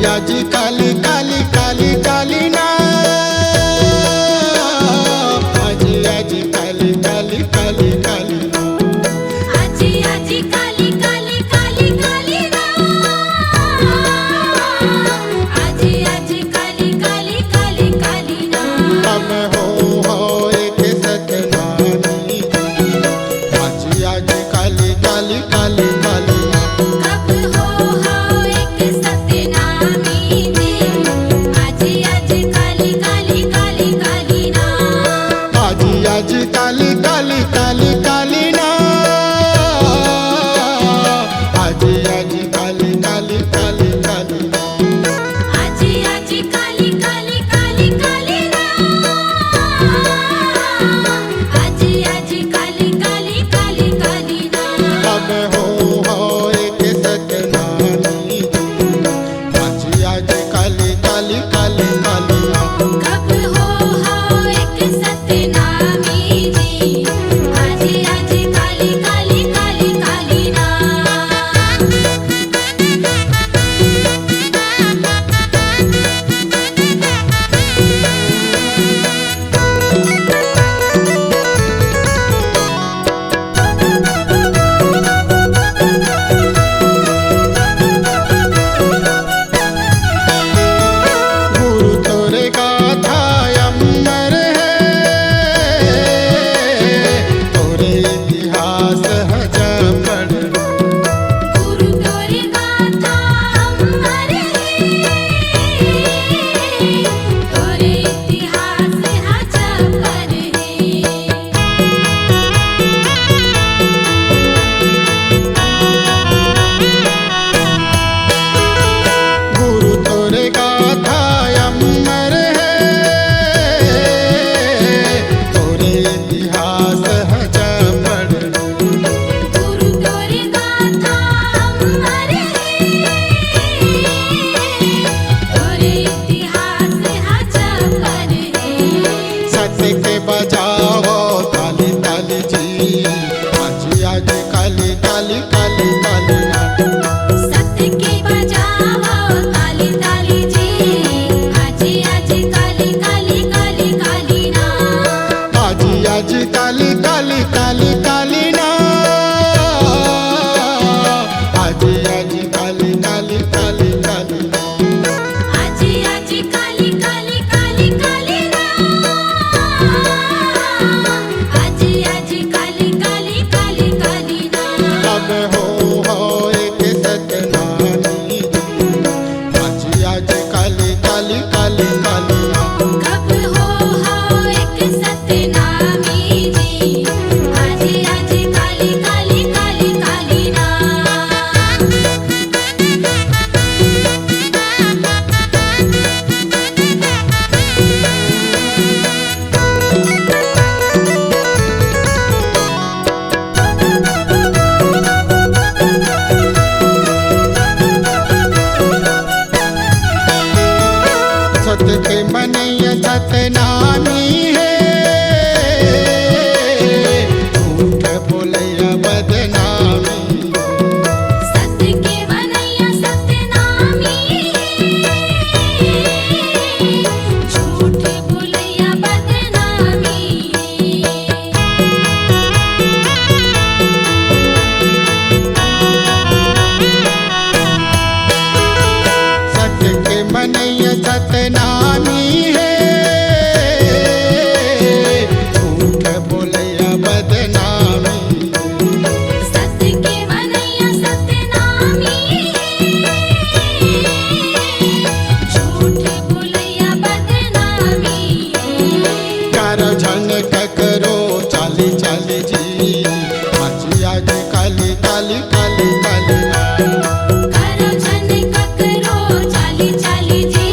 आज काली काली काली काली ना आज काली काली काली काली ना आज काली काली काली काली ना आज काली काली काली काली ना तब हो एक सतनामी आज काली काली काली काली ना कब हो एक सतनामी जी आज काली काली काली काली ना आज काली काली काली काली ना आज काली काली काली काली ना आज काली काली काली काली ना आज काली काली काली काली ना तब हो एक सतनामी आज काली काली काली काली ना कब हो एक सतनामी जी आज काली काली काली काली ना गुरु तोरे गाथा अमर है तोरे इतिहास हजमड़ गुरु तोरे गाथा अमर है तोरे इतिहास हजपर है गुरु तोरे गाथा अमर है तोरे इतिहास हजमड़ गुरु तोरे गाथा अमर है तोरे इतिहास हजपर है सत्य के बजाओ ताली ताली जी आज काली काली काली काली ना सत्य के बजाओ ताली ताली जी आज काली काली काली काली ना आज काली काली काली काली ना आज काली काली काली काली ना आज काली काली काली काली ना आज काली काली काली काली ना तब हो एक सतनामी आज काली काली काली काली ना कब हो एक सतनामी जी आज काली काली काली काली ना सत्य के मनैया सतनामी है झूठ बोलैया बदनामी सत्य के बनैया सतनामी झूठ बोलैया बदनामी सत्य के मनैया सतनामी है झूठ बोलैया बदनामी सत्य के बनैया सतनामी झूठ बोलैया बदनामी कर झन करो चाली चाली जी आज काली काली काली काली ना करो जन ककरो चाली चाली जी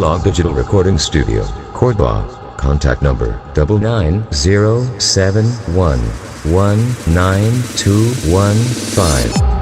Log Digital Recording Studio, Cordoba. Contact number 99071192115.